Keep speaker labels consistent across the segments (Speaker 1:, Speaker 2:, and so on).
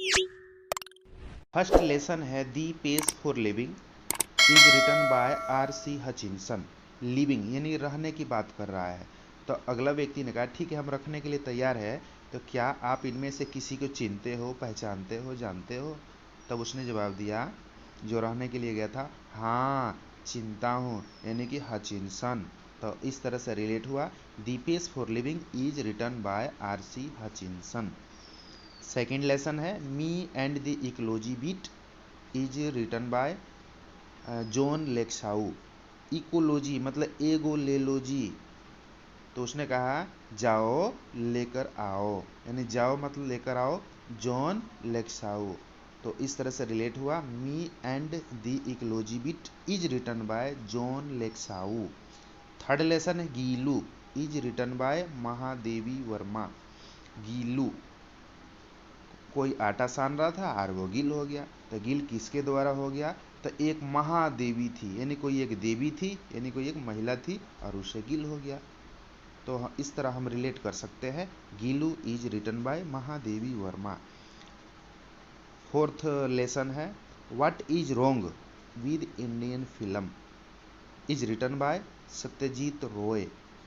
Speaker 1: First lesson है the pace for living, is written by R.C. Hutchinson. Living यानी रहने की बात कर रहा है। तो अगला व्यक्ति ने कहा ठीक है हम रखने के लिए तैयार है, तो क्या आप इनमें से किसी को चिनते हो, पहचानते हो, जानते हो? तब उसने जवाब दिया जो रहने के लिए गया था, हाँ चिंता हूँ, यानी कि हचिनसन। तो इस तरह से रिलेट हुआ। The pace for living is written by R.C. Hutchinson. Second lesson है me and the ecology beat, is written by Joan Lexau. Ecology मतलब एगोलेलॉजी, तो उसने कहा जाओ लेकर आओ, यानी जाओ मतलब लेकर आओ, जॉन लेक्साउ। तो इस तरह से रिलेट हुआ। Me and the ecology beat is written by Joan Lexau. Third lesson है Gillu, is written by Mahadevi Varma. Gillu कोई आटा सान रहा था और वो गिल हो गया, तो गिल किसके द्वारा हो गया? तो एक महादेवी थी, यानी कोई एक देवी थी, यानी कोई एक महिला थी और उसे गिल हो गया। तो इस तरह हम रिलेट कर सकते हैं। Gillu is written by Mahadevi Varma. Fourth lesson है what is wrong with Indian film, is written by Satyajit Ray.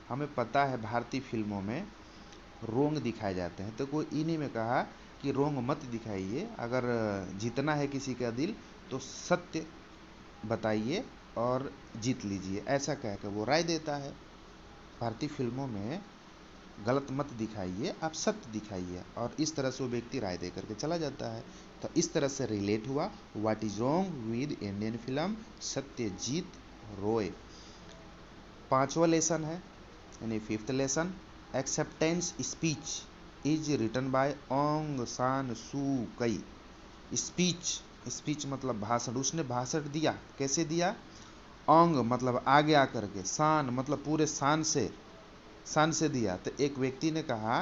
Speaker 1: हमें पता है भारतीय फिल्मों में रोंग दिखाए जाते हैं, तो कोई इन्हीं में कहा कि रोंग मत दिखाइए, अगर जीतना है किसी का दिल तो सत्य बताइए और जीत लीजिए, ऐसा कहकर वो राय देता है। भारतीय फिल्मों में गलत मत दिखाइए, आप सत्य दिखाइए, और इस तरह से वो व्यक्ति राय दे करके चला जाता है। तो इस तरह से रिलेट हुआ what is wrong with Indian film, Satyajit Ray. पांचवा लेसन है यानी fifth lesson, acceptance speech is written by Aung San Suu कई। स्पीच मतलब भाषण, उसने भाषण दिया, कैसे दिया? ऑन्ग मतलब आगे आकर के, शान मतलब पूरे शान से दिया। तो एक व्यक्ति ने कहा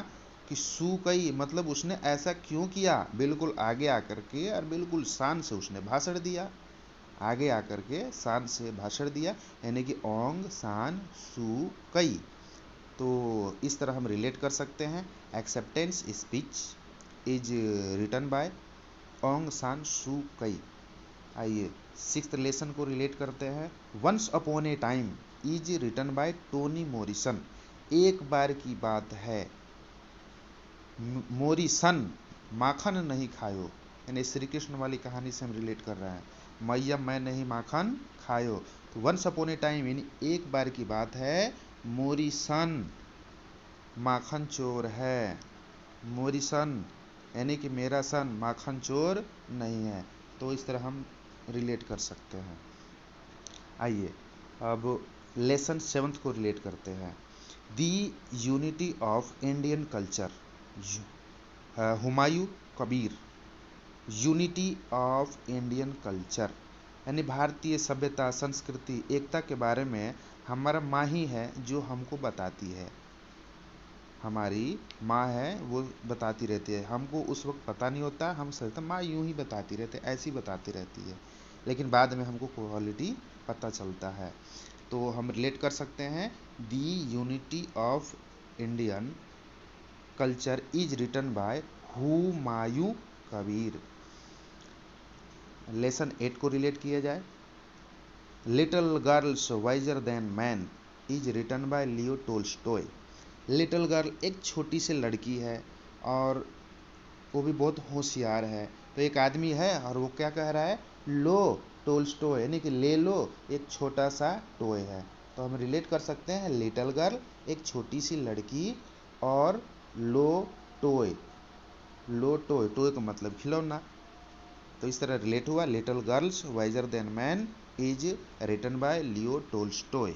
Speaker 1: कि सू कई मतलब उसने ऐसा क्यों किया, बिल्कुल आगे आकर के और बिल्कुल शान से उसने भाषण दिया, आगे आकर के शान से भाषण दिया, यानी कि ऑन्ग सान सू कई। तो इस तरह हम रिलेट कर सकते हैं। Acceptance speech is written by Aung San Suu कई। आइए सिक्स्थ लेसन को रिलेट करते हैं। Once upon a time is written by Toni Morrison. एक बार की बात है, मोरिसन माखन नहीं खायो, यानी श्री कृष्ण वाली कहानी से हम रिलेट कर रहे हैं। मैया मैं नहीं माखन खायो, तो वंस अपॉन ए टाइम यानी एक बार की बात है, मोरिसन माखन चोर है। मोरिसन यानी कि मेरा सन माखन चोर नहीं है। तो इस तरह हम रिलेट कर सकते हैं। आइए अब लेसन सेवंथ को रिलेट करते हैं। The unity of Indian culture, Humayun Kabir. Unity of Indian culture यानी भारतीय सभ्यता, संस्कृति, एकता के बारे में हमारा माँ ही है जो हमको बताती है। हमारी माँ है वो बताती रहती है, हमको उस वक्त पता नहीं होता, हम सोचते माँ यूं ही बताती रहती है, ऐसी बताती रहती है, लेकिन बाद में हमको क्वालिटी पता चलता है। तो हम रिलेट कर सकते हैं the unity of Indian culture is written by Humayun Kabir. Lesson 8 को रिलेट किया जाए। Little girls wiser than man is written by Leo Tolstoy. Little girl एक छोटी सी लड़की है और वो भी बहुत होशियार है। तो एक आदमी है और वो क्या कह रहा है, लो टोल्स्टॉय, यानी कि ले लो एक छोटा सा टॉय है। तो हम रिलेट कर सकते हैं लिटिल गर्ल एक छोटी सी लड़की और लो टॉय, लो टॉय, टॉय का मतलब खिलौना। तो इस तरह रिलेट हुआ little girls wiser than man is written by Leo Tolstoy.